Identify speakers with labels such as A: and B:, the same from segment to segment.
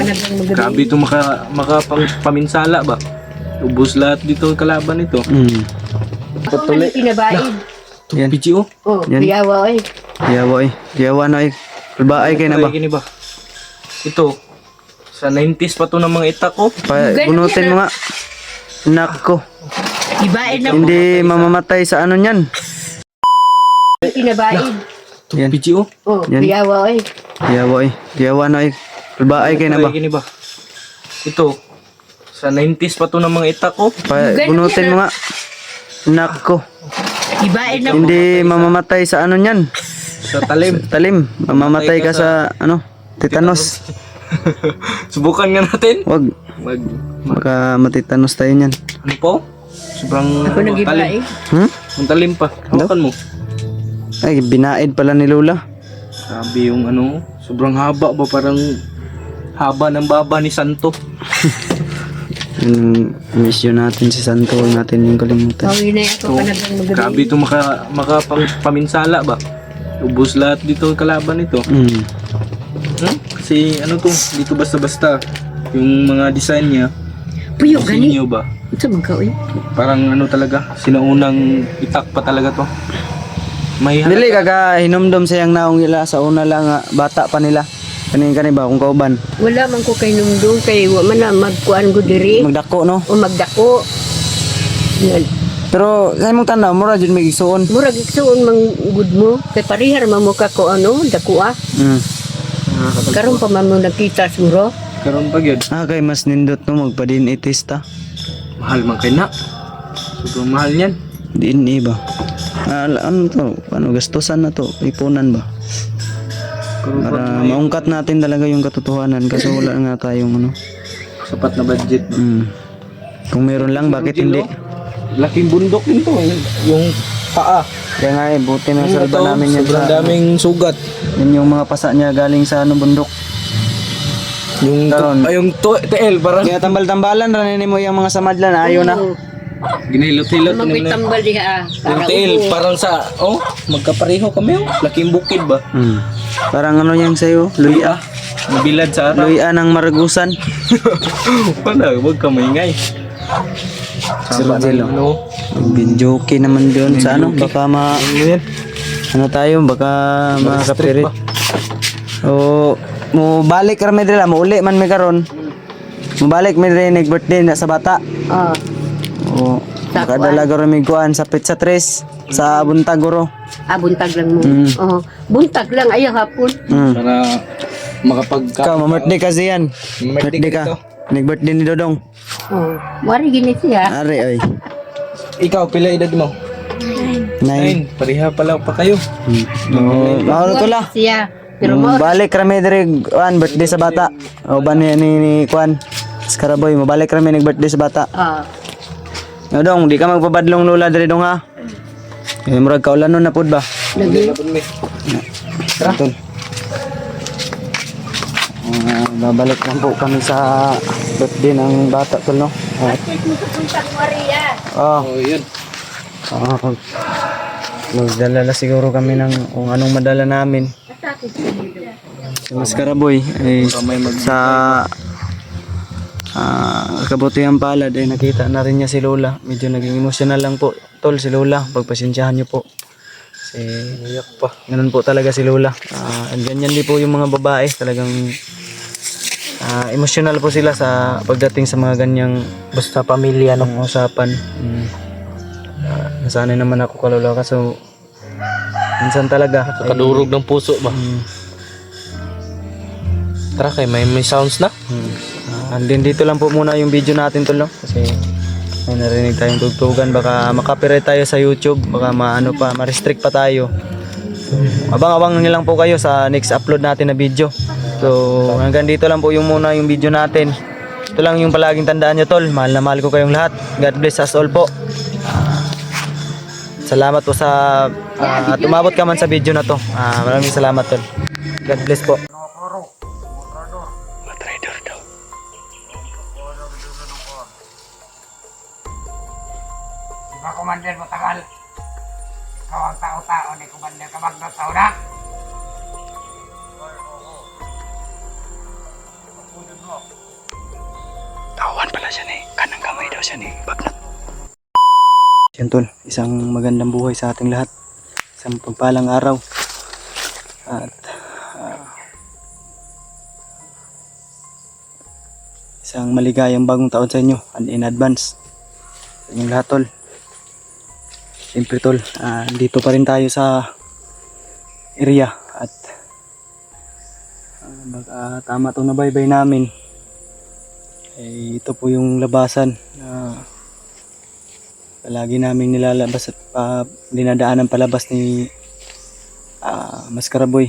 A: nagang magabi.
B: Grabe ito makapaminsala ba? Ubus lahat dito ang kalaban nito.
A: Ako man pinabaid.
C: Yan.
B: PGO.
A: Oh,
C: Yan.
A: biyawa eh.
C: Diyawa na Kulbaay kayo na ba?
B: Gini ba? Ito. Sa 90s pa to ng mga itak ko.
C: Bunutin mo nga. Nako.
A: Ibaid na
C: Hindi mamamatay sa ano niyan.
A: pinabaid.
C: Yan.
B: PGO.
A: Oh,
C: Yan.
A: biyawa eh.
C: Diyawa na Kulbaay kayo na ba?
B: Gini ba? Ito. Sa 90s pa to ng mga itak ko.
C: Bunutin mo nga. Nako.
A: Ibaid na
C: Hindi mamamatay sa ano niyan.
B: Sa talim.
C: Talim. Mamamatay ka sa ano? Tetanos.
B: Subukan nga natin.
C: Wag. Baka matitanos tayo niyan.
B: Ano po? Sobrang
A: ako
B: talim.
A: nag-ibaid.
B: Ang talim pa. Hawakan mo.
C: Ay, binaid pala ni Lola.
B: Sabi yung ano, sobrang haba ba? Parang haba ng baba ni Santo.
C: Yung mission natin si Santo, huwag natin yung kalimutan.
A: Bawi na ako pa nagang magabi.
B: Grabe ito makapaminsala ba? Ubus lahat dito ang kalaban nito. Kasi ano to, dito basta-basta. Yung mga design niya,
A: Puyo gani.
B: sinyo ba?
A: Ito magkao eh.
B: Parang ano talaga, sinaunang itak pa talaga to. May
C: Dili kaga hinumdum sayang naong ila sa una lang nga, bata pa nila. Kani ba kung kauban?
A: Wala man ko kay numdong kay wa man na magkuan ko diri
C: Magdako no.
A: o magdako. Yan.
C: Pero sa imong tanaw mura jud may igsuon.
A: Murag igsuon mang good mo kay parihar man mo ka ko ano dako ah. Karon pa man mo nakita siguro.
B: karon pa gyud.
C: Kay mas nindot no magpa-DNA test ta.
B: Mahal man kay na. Sobrang mahal niyan.
C: DNA ba? Ano to? Ano gastusan na to? Ipunan ba?
B: Karon pa
C: Para maungkat natin talaga yung katotohanan kasi wala nga tayong ano.
B: sapat na budget.
C: Kung meron lang bakit hindi?
B: Laking bundok din to, yung paa.
C: Kaya nga buti na salba namin yan.
B: Sobrang daming sugat.
C: Yun yung mga pasa niya galing sa ano bundok.
B: Yung
C: Karon.
B: yung TL parang
C: Kaya tambal-tambalan ranin mo yung mga samadlan ayaw na.
B: ginahilot-hilot
A: Magay
B: na.
A: tambal diha ah.
B: Yung TL parang sa magkapareho kami laking bukid ba?
C: Parang ano yan sa'yo? Luya.
B: Mabilad sa araw.
C: Luya ng Maragusan.
B: Wala, wag ka maingay. Sama
C: Silo.
B: ano?
C: Binjoke naman doon sa ano. Baka ano tayo, baka makapirit. O, mo balik kami dila, mo uli man may karon. Mo balik may nag-birthday na sa bata.
A: Ah.
C: O, makadala garo may kuan sa Pizza Tres sa Buntagoro.
A: Buntag lang mo. Oh, buntag lang ayaw hapon.
B: Para makapagka.
C: Ikaw, ma-birthday kasi yan.
B: Birthday
C: Birthday ka.
B: ka.
C: Nag-birthday ni Dodong.
A: Oh, wari gini siya.
C: Ari, ay.
B: Ikaw, pila edad mo?
C: 9.
B: 9. Pareha pala pa kayo.
C: Mahal ko la.
A: Siya. Pero mo
C: Balik kami diri kuan birthday sa bata. O ba ni kuan? Skaraboy, mabalik kami nag-birthday sa bata. Dodong, di ka magpabadlong lola diri dong ha. Murag kaulan nun na pud ba?
A: lagi.
C: Tol. Babalik lang po kami sa birthday ng bata tol no.
A: Buntag Maria.
C: Oh,
B: yun.
C: magdala na siguro kami ng kung anong madala namin. Mas Karaboy ay sa kabutihan palad ay nakita na rin niya si Lola. Medyo naging emotional lang po tol si Lola. Pagpasensyahan niyo po. Kasi iyak pa. Ganun po talaga si Lola. Ganyan din po yung mga babae. Talagang emotional po sila sa pagdating sa mga ganyang basta pamilya ng usapan. Nasanay naman ako kalula kaso minsan talaga
B: Kadurog ng puso ba? Tara kay may sounds na.
C: andin dito lang po muna yung video natin tol no? Kasi may narinig tayong tugtugan baka makapirate tayo sa YouTube baka ma-restrict pa tayo. Abang-abang nilang po kayo sa next upload natin na video. So hanggang dito lang po yung muna yung video natin. Ito lang yung palaging tandaan nyo tol. Mahal na mahal ko kayong lahat. God bless us all po. Salamat po sa tumabot ka man sa video na to. Maraming salamat tol. God bless po.
D: Diba commander mo tagal? Ikaw ang tao-tao ni commander Kamagno Sauna?
C: Tawan pala siya ni. Kanang kamay daw siya ni. Bagnat. Yan tol, isang magandang buhay sa ating lahat. Isang pagpalang araw. At isang maligayang bagong taon sa inyo and in advance. Sa inyong lahat tol. Siyempre tol, dito pa rin tayo sa area at tama itong nabaybay namin. Ito po yung labasan na palagi namin nilalabas at dinadaanan palabas ni Mascaraboy.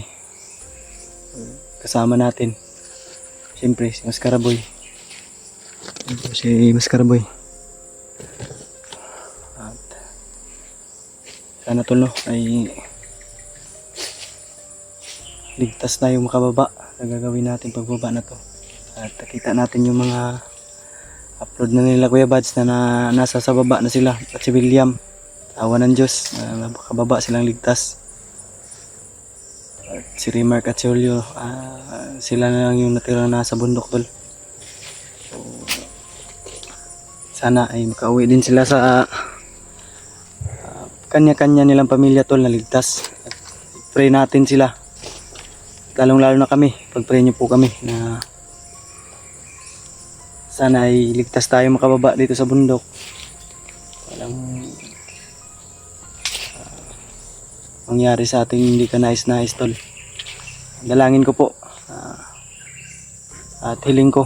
C: Kasama natin. Siyempre si Mascaraboy. Ito si Mascaraboy. At sana tol no, ay ligtas na yung makababa na gagawin natin pagbaba na to. At nakita natin yung mga upload na nila Kuya Bads na nasa sa baba na sila. At si William, awa ng Diyos, makababa silang ligtas. At si Remark at si Julio, sila na lang yung natirang nasa bundok tol. So, sana ay makauwi din sila sa kanya-kanya nilang pamilya tol na ligtas. At pray natin sila. Lalong lalo na kami, pag-pray niyo po kami na sana ay ligtas tayo makababa dito sa bundok. Walang mangyari sa ating hindi ka nais-nais tol. Dalangin ko po at hiling ko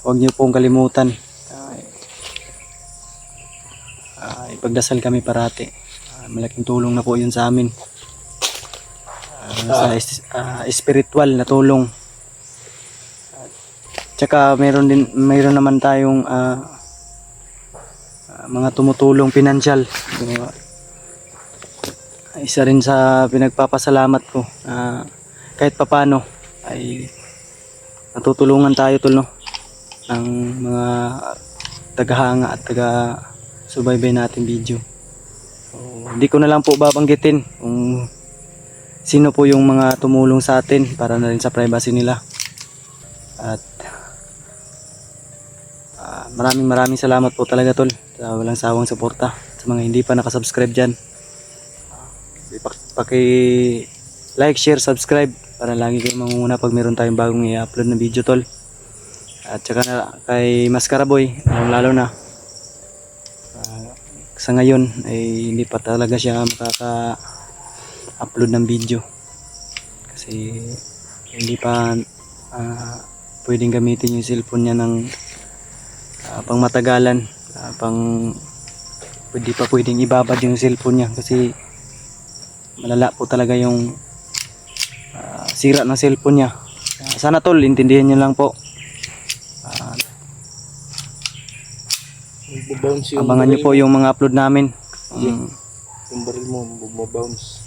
C: huwag niyo pong kalimutan ipagdasal kami parati. Malaking tulong na po yun sa amin. Sa spiritual na tulong. Tsaka mayroon naman tayong mga tumutulong pinansyal. Isa rin sa pinagpapasalamat ko kahit papano ay natutulungan tayo tol no ng mga tagahanga at taga-subaybay natin video. So, hindi ko na lang po babanggitin kung sino po yung mga tumulong sa atin para na rin sa privacy nila. At maraming salamat po talaga tol sa walang sawang suporta. Sa mga hindi pa nakasubscribe dyan, like, share, subscribe para lagi kayo mangunguna pag meron tayong bagong i-upload na video tol. At saka na kay Mascaraboy, lalo na sa ngayon ay hindi pa talaga siya makaka-upload ng video kasi hindi pa pwedeng gamitin yung cellphone niya ng pang matagalan, hindi pa pwedeng ibabad yung cellphone niya kasi malala po talaga yung sira ng cellphone niya. Sana tol, intindihan niyo lang po. Abangan niyo po yung mga upload namin.
B: Yung baril mo, bumabounce.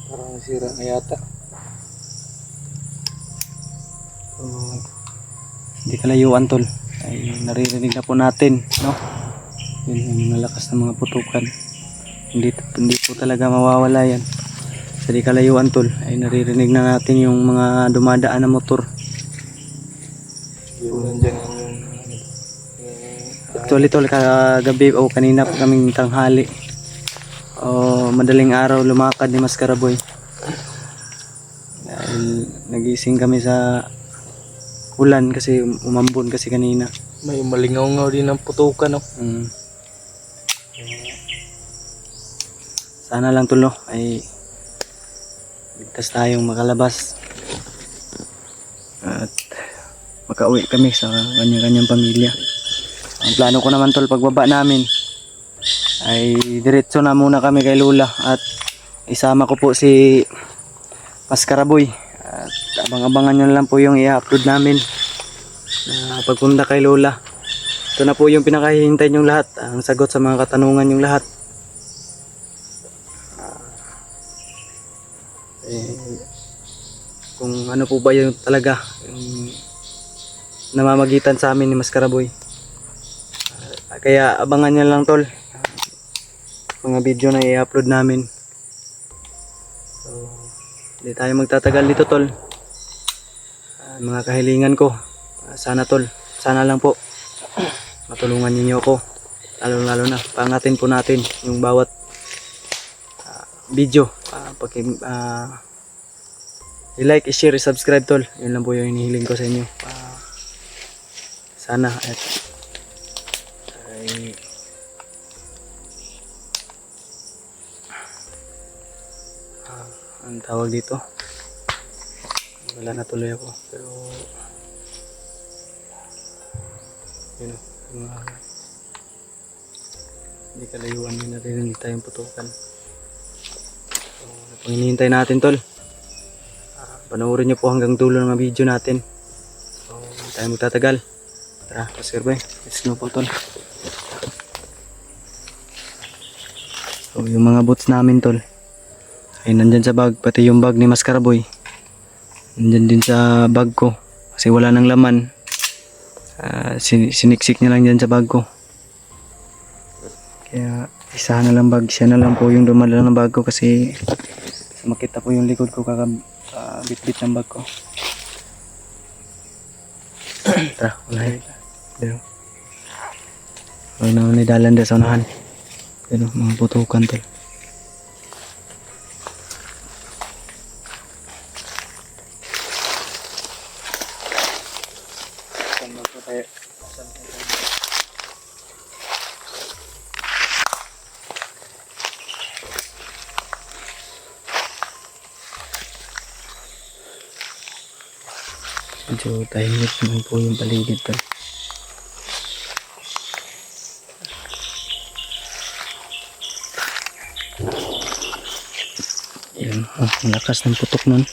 B: Parang sira na yata.
C: Hindi kalayuan tol. Ay naririnig na po natin, no? Yun yung mga lakas ng mga putukan. Hindi po talaga mawawala yan. Sa di kalayuan tol, ay naririnig na natin yung mga dumadaan na motor.
B: Yung nandyan yung
C: Actually tol, kagabi o kanina pa kaming tanghali o madaling araw lumakad ni Mascaraboy dahil nagising kami sa ulan kasi umambon kasi kanina.
B: may malingaw-ngaw din ng putukan no?
C: Sana lang tol no, ay ligtas tayong makalabas at makauwi kami sa kanya-kanyang pamilya. Ang plano ko naman tol pagbaba namin ay diretso na muna kami kay Lola at isama ko po si Mascaraboy at abang-abangan nyo lang po yung i-upload namin na pagpunta kay Lola. Ito na po yung pinakahihintay nyong lahat, ang sagot sa mga katanungan nyong lahat. Kung ano po ba yung talaga yung namamagitan sa amin ni Mascaraboy. Kaya abangan nyo lang tol mga video na i-upload namin. So, hindi tayo magtatagal dito tol. Mga kahilingan ko, sana tol, sana lang po matulungan niyo ako. Lalo na, pangatin po natin yung bawat video. I-like, i-share, i-subscribe tol. Yun lang po yung hinihiling ko sa inyo. Sana at ay ang tawag dito, wala na tuloy ako, pero yun o, hindi kalayuan yun natin, hindi tayong putukan. So, pang hinihintay natin tol, panoorin nyo po hanggang dulo ng mga video natin. So, hindi tayo magtatagal. Tara, Oscar Boy, let's go po tol. So, yung mga boots namin tol ay nandyan sa bag, pati yung bag ni Mascara Boy nandyan din sa bag ko kasi wala nang laman. Siniksik niya lang dyan sa bag ko, kaya isa na lang bag, siya na lang po yung dumadala ng bag ko kasi makita po yung likod ko kakabit-bit ng bag ko. Tara, unahin. Pero huwag na unidalan din sa unahan, pero mga putukan tol. Medyo tahimik naman po yung paligid tol. Yan, ang lakas ng putok nun.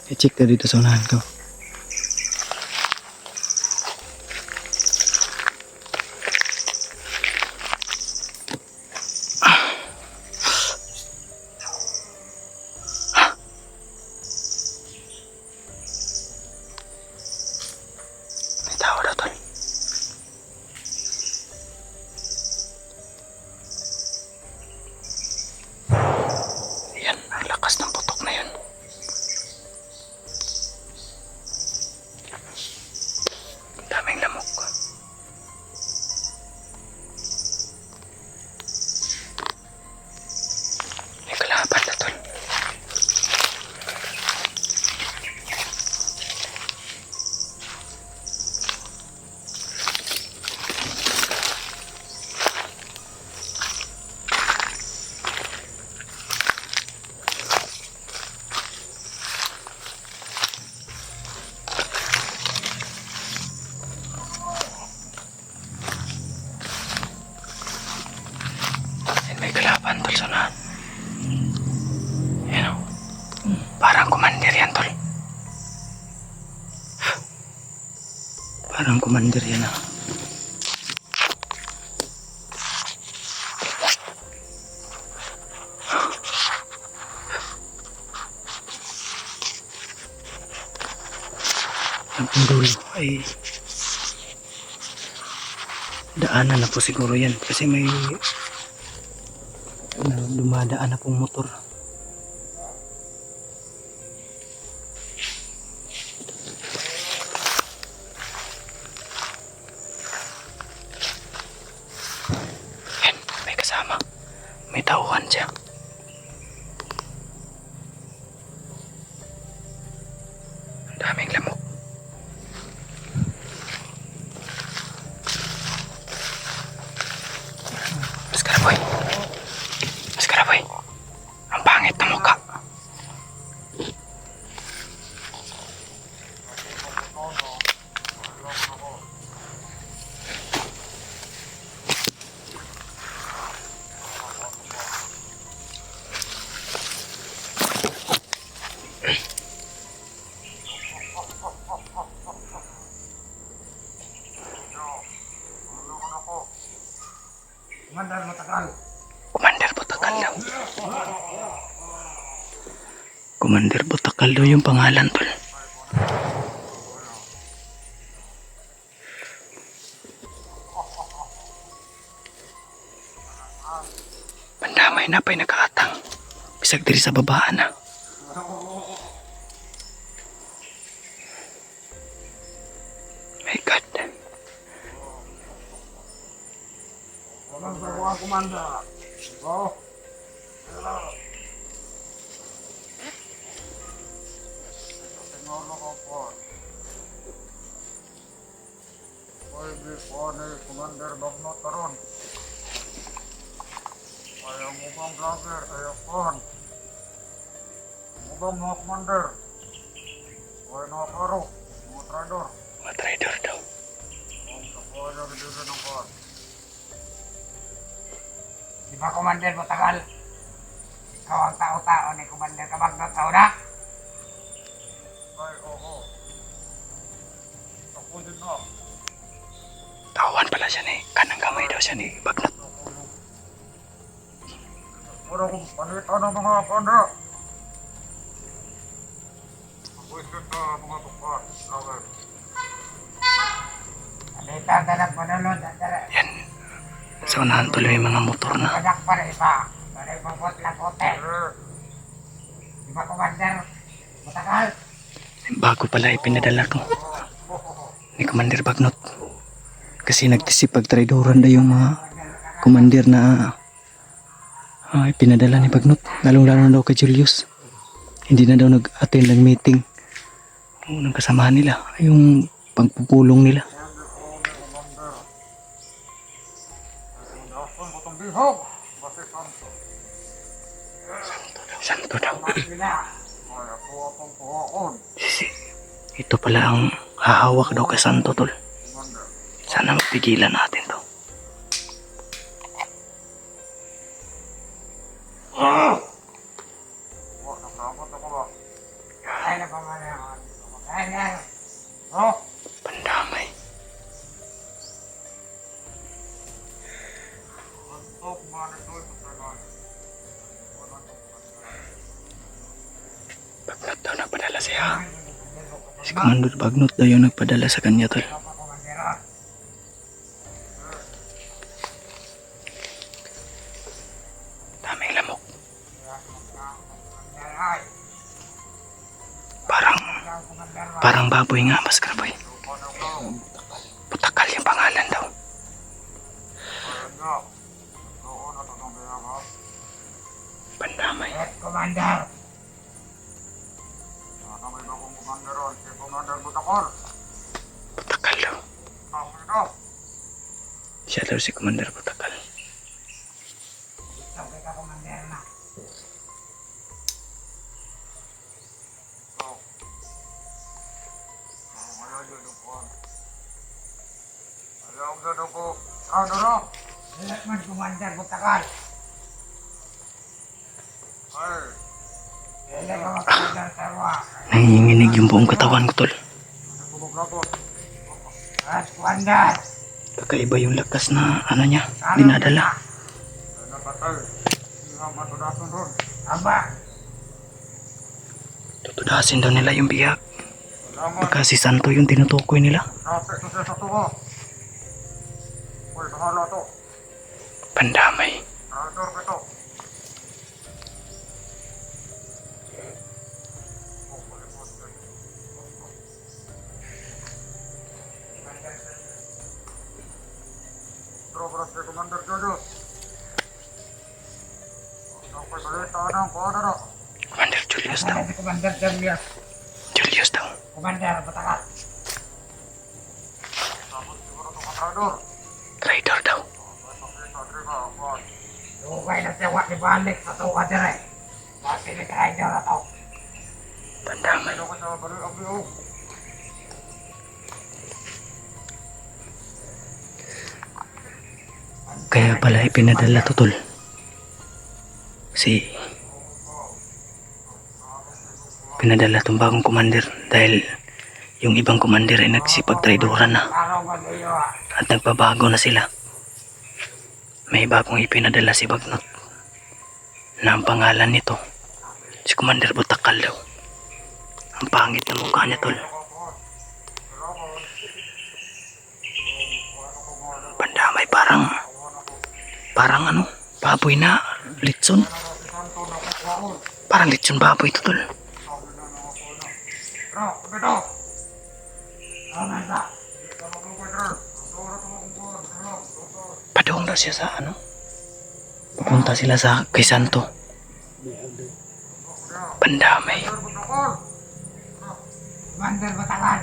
C: I-check na dito sa unahan ko. May tao daw tol. Ayan, ang lakas ng putok na yun. Daming lamok. May kalaban na tol. May kalaban tol sa unahan. Yan o. Parang commander yan tol. Parang commander yan ah. Ang dulo ay daanan na po siguro yan kasi may dumadaan na pong motor. Yan, may kasama, may tauhan siya. Ang daming lamok. Mascara Boy, Mascara Boy, ang pangit na mukha.
D: Mandal matagal.
C: Commander Butakal daw. Commander Butakal daw yung pangalan tol. May napay nakaatang. Bisag diri sa babaan na. My God.
D: Walang bawa komanda. Oh. Tingnan ko po. Pwede po ni Commander Bagnot karon. Ayaw mo bang vlogger? Ayaw po. Mo bang mga commander? Ayaw na karo. Mga trader.
C: Mga trader daw.
D: Ang kapoy ang dito ng po. Di ba commander mo tagal? Ikaw ang tao-tao ni Commander Bagnot tao na? Ay, oo. Ako din na.
C: Tawan pala siya ni. Kanang kamay daw siya ni Bagnot.
D: Wala kong panitan ng mga panda. Pwede na mga tupat. Lawag. Panitan na ng panulod.
C: Yan. Sa unahan tuloy yung mga motor na.
D: Panak pa rin pa. Para ipabot lang hotel. Di ba commander? Matagal.
C: Bago pala ipinadala to. Ni Commander Bagnot. Kasi nagtisip pagtraidoran na yung mga commander na ipinadala ni Bagnot. Lalong-lalo na daw kay Julius. Hindi na daw nag-attend ng meeting. Unang kasamahan nila. Yung pagpupulong nila.
D: Bihog. Basi santo.
C: Santo daw.
D: Sila. Ay, ako akong puhoon.
C: Ito pala ang hahawak daw kay Santo, tol.
D: Commander.
C: Sana mapigilan natin to.
D: Wala, nakakot ako ba? Ay, na pa man ako. Ay, na. Oh.
C: Pandamay.
D: Antok man ito ito talaga.
C: Bagnot daw nagpadala siya. Si Commander Bagnot daw yung nagpadala sa kanya, tol. Daming lamok. Parang baboy nga, mas graboy. Putakal yung pangalan daw. Pandamay.
D: Commander. Nakabay ba kong commander ron? Si Commander Butakor.
C: Putakal daw.
D: Ako ito.
C: Siya daw si Commander Putakal.
D: Sabi ka commander na. Oh. Ayaw dito po. Ayaw dito po. Ano ro? Lahat man Commander Butakor. Ay. Kailan ka mag-commander tarwa?
C: Nanginginig yung buong katawan ko, tol.
D: At Commander.
C: Kakaiba yung lakas na niya, dinadala.
D: Aba.
C: Tutudasin daw nila yung biyak. Baka si Santo yung tinutukoy nila. Pandamay.
D: Commander Julius.
C: Commander Julius daw.
D: Commander Julius.
C: Julius daw.
D: Commander Batakat.
C: Traitor daw.
D: Dugay na siya wak ibalik sa tuwa dire. Bakit ni traitor na to?
C: Pandamay. Kaya pala ipinadala to, tol. Si pinadala tong bagong commander dahil yung ibang commander ay nagsipagtraidoran na at nagbabago na sila. May bagong ipinadala si Bagnot na ang pangalan nito si Commander Butakal daw. Ang pangit na mukha niya, tol. Pandamay, parang baboy na Litson? Parang litson baboy ito, tol. Padung daw siya sa ano? Papunta sila sa kay Santo. Pandamay.
D: Commander Batagal.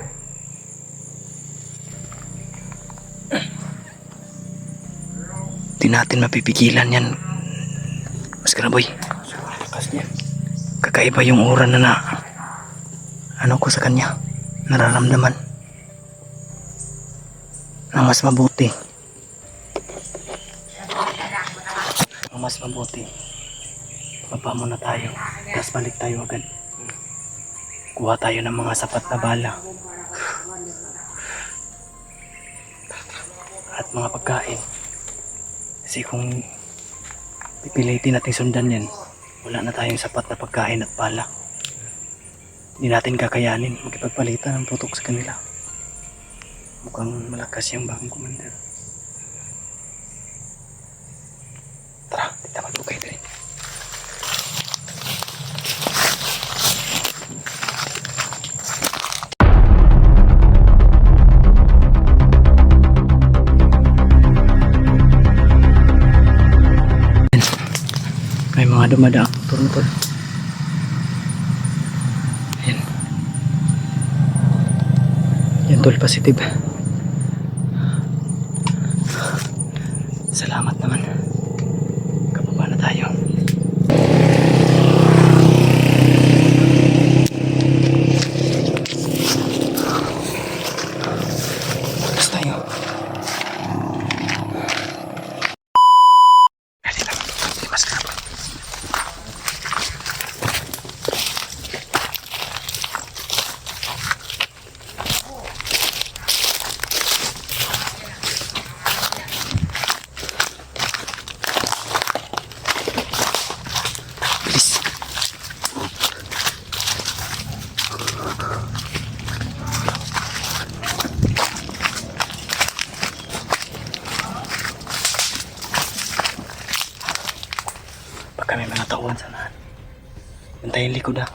C: Di natin mapipigilan yan. Mas boy. Lakas niya. Kakaiba yung aura na ano ko sa kanya. Nararamdaman. Ang mas mabuti. Ang mas mabuti. Baba muna tayo. Tapos balik tayo agad. Kuha tayo ng mga sapat na bala. At mga pagkain. Kasi kung pipilitin natin sundan yan, wala na tayong sapat na pagkain at bala. Hindi natin kakayanin makipagpalitan ng putok sa kanila. Mukhang malakas yung bagong commander. Tara, di tayo magbukay din. May mga dumadaang motor. Ayan. Yan tol, positive. Salamat naman. Kababa na tayo. Tapos tayo. Kasi lang, mas kapal. Bilis. Baka may mga tauhan sana. Bantayin likod ha.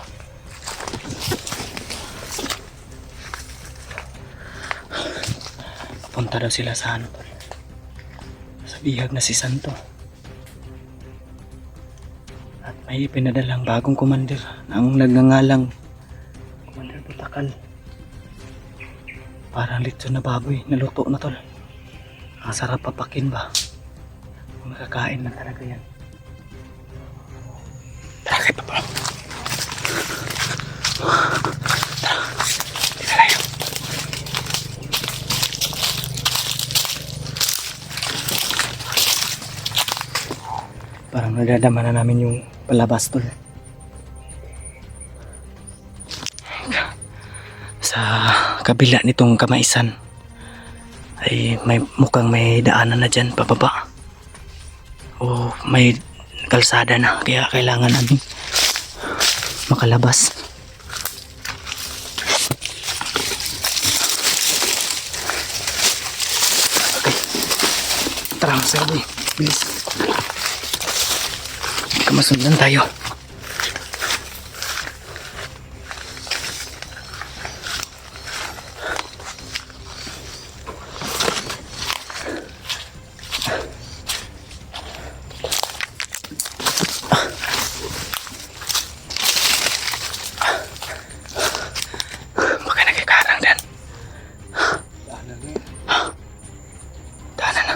C: Papunta daw sila sa ano tol. Sa bihag na si Santo. At may pinadalang bagong commander na ang nagngangalang Commander Butakal. Parang litson na baboy, naluto na tol. Ang sarap papakin ba? Makakain na talaga yan. Tara kayo pa. Tara, di na tayo. Parang nadadama na namin yung palabas tol. Sa kabila nitong kamaisan ay mukhang may daanan na dyan pababa. O may kalsada na kaya kailangan namin makalabas. Okay. Tara, sabi. Bilis. Kamasundan tayo. Baka nagkakarang dan. Daanan na.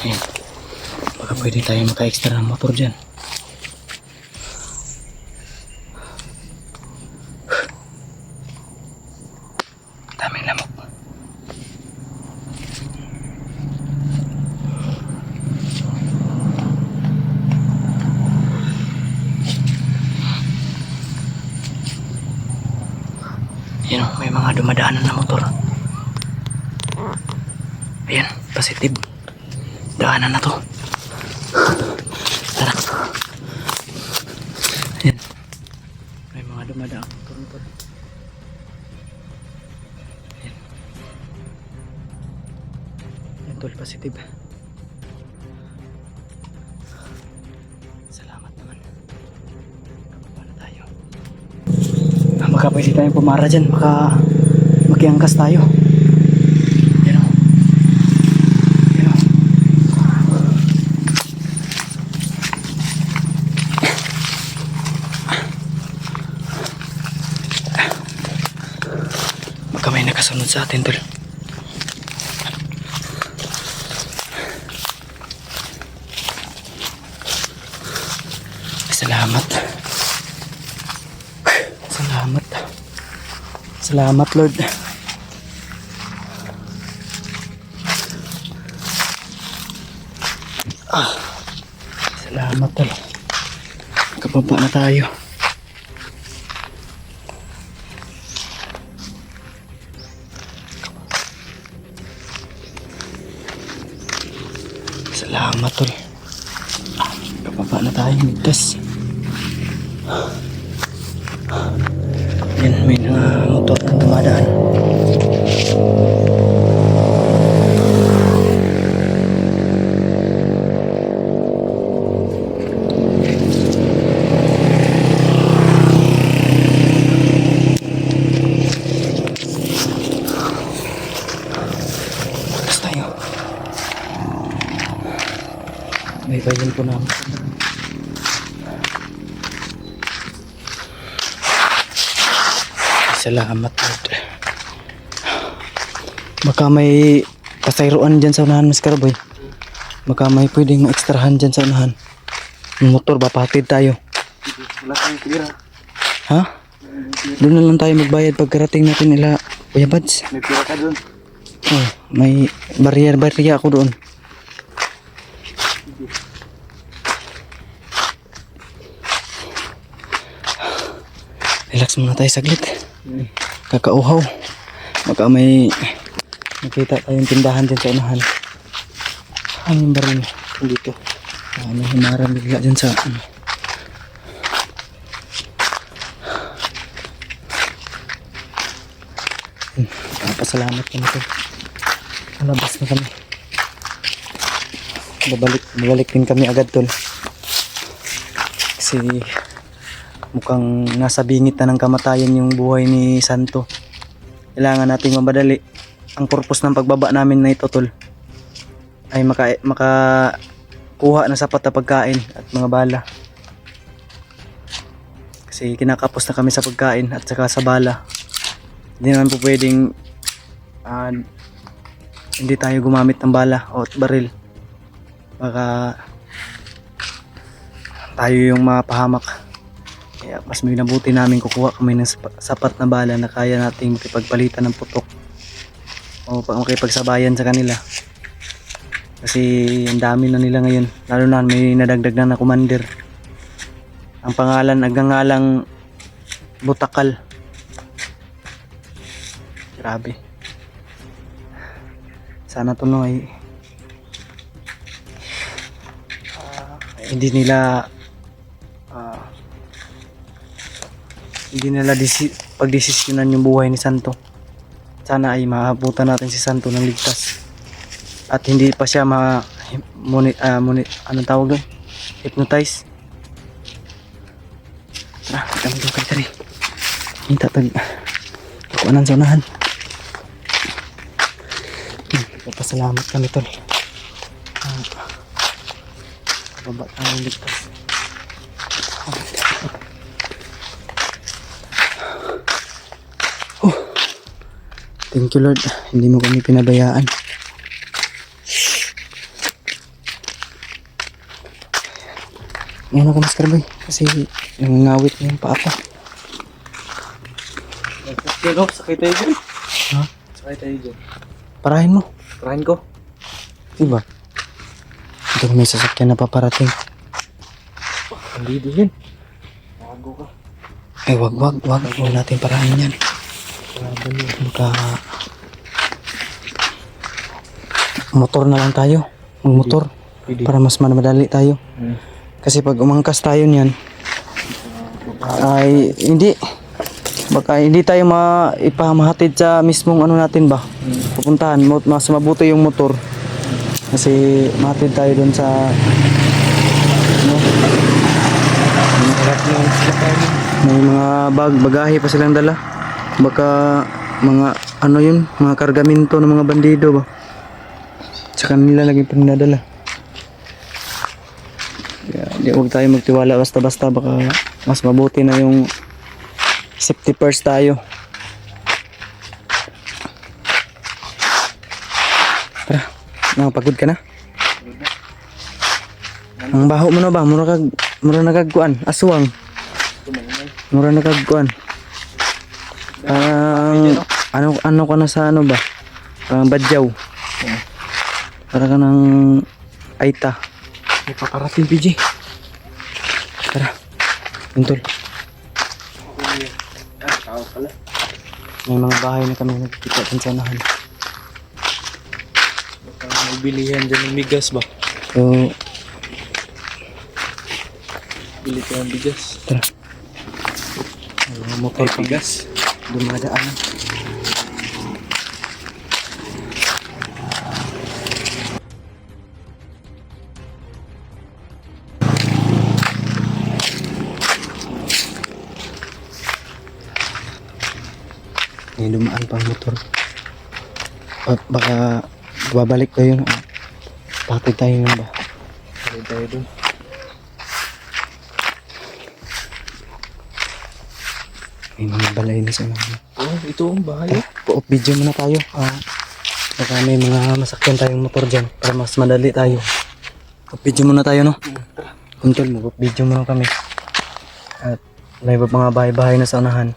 C: Ayan. Baka pwede tayo maka-extra ng motor dyan. Daming lamok. Ayan o, may mga dumadaanan na motor. Ayan, positive. Daanan na to. Tara. Ayan. May mga dumadaang motor. Ayan. tol, positive. Salamat naman. Kababa na tayo. Baka pwede tayong pumara dyan, baka makiangkas tayo. Yan o. Yan o. Baka may nakasunod sa atin tol. Salamat. Salamat. Salamat, Lord. Salamat, tol. Kababa na tayo. Salamat, tol. Kababa na tayo, ligtas. Yan, may motor na dumadaan. Tapos tayo. May bayan po namin. Salamat, Lord. Baka may pasayroan dyan sa unahan, Mas Karaboy. Baka may pwedeng ma-extrahan dyan sa unahan. Yung motor, papatid tayo.
B: Wala kang tira.
C: Ha? Doon na lang tayo magbayad pagkarating natin nila Kuya Bads.
B: May pira ka dun.
C: Oh, may barrier ako doon. Relax muna tayo saglit. Kakauhaw. Baka may nakita tayong tindahan din sa unahan. Ano yung baril dito? Ano himarang bigla dyan sa ano. Pasalamat kami tol. Malabas na kami. Babalik din kami agad tol. Kasi mukhang nasa bingit na ng kamatayan yung buhay ni Santo. Kailangan nating mabadali. Ang purpose ng pagbaba namin na ito tol ay makakuha ng sapat na pagkain at mga bala. Kasi kinakapos na kami sa pagkain at saka sa bala. Hindi naman po pwedeng hindi tayo gumamit ng bala o baril. Baka tayo yung mapahamak. Kaya mas minabuti namin kukuha kami ng sapat na bala na kaya nating makipagpalitan ng putok o makipagsabayan sa kanila. Kasi ang dami na nila ngayon. Lalo na may nadagdag na commander. Ang pangalan nagngangalang Butakal. Grabe. Sana to no ay hindi nila pagdesisyonan yung buhay ni Santo. Sana ay maabutan natin si Santo ng ligtas at hindi pa siya anong tawag doon? Hypnotize. Kami doon kay Tari. Hinta tag kukuanan sa unahan. Papasalamat kami tol. Baba tayo ligtas. Thank you Lord, hindi mo kami pinabayaan. Ngayon ako Mas Karaboy kasi nangangawit na yung paa ko.
B: Pero, sakay tayo dyan.
C: Ha?
B: Sakay tayo dyan.
C: Parahin mo.
B: Parahin ko.
C: Diba? Ito may sasakyan na paparating.
B: Hindi din. Bago ka.
C: Ay wag natin parahin yan. Baka motor na lang tayo. Magmotor. Para mas madali tayo. Kasi pag umangkas tayo niyan ay baka hindi tayo mahatid sa mismong ano natin ba pupuntahan. Mas mabuti yung motor Kasi matid tayo dun sa ano, may mga bagahe pa silang dala. Baka mga ano yun, mga kargamento ng mga bandido ba. Sa kanila lagi pinadala. Kaya huwag tayo magtiwala basta-basta, baka mas mabuti na yung safety first tayo. Tara, nakapagod ka na? Ang baho mo na ba? Mura nagagkuan, aswang. Mura nagagkuan. Ano ka na sa ano ba? Badyaw. Para ka ng aita.
B: May paparating, PJ.
C: Tara, Untol. May mga bahay na kami nagkita dun sa unahan.
B: May bilihan dyan ng bigas ba?
C: So,
B: Bili ko ng bigas.
C: tara. May mga motor pang
B: Bigas.
C: dumadaan. May dumaan pang motor. Baka babalik tayo. Patid tayo nga ba?
B: Bili tayo dun.
C: May mga balay na sa unahan.
B: Oh, ito ang bahay.
C: Po-off video muna tayo. Baka may mga masakyan tayong motor dyan para mas madali tayo. Off video muna tayo, no? Kuntol mo, off video muna kami. At may mga bahay-bahay na sa unahan.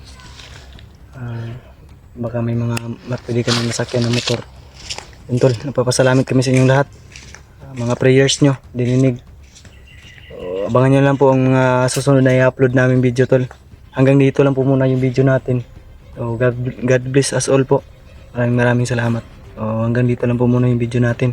C: Baka may mga pwede ka na masakyan ng motor. Kuntol, nagpapasalamat kami sa inyong lahat. Mga prayers nyo, dininig. So, abangan nyo lang po ang susunod na i-upload namin video, tol. Hanggang dito lang po muna yung video natin. So, God bless us all po. Maraming salamat. So, hanggang dito lang po muna yung video natin.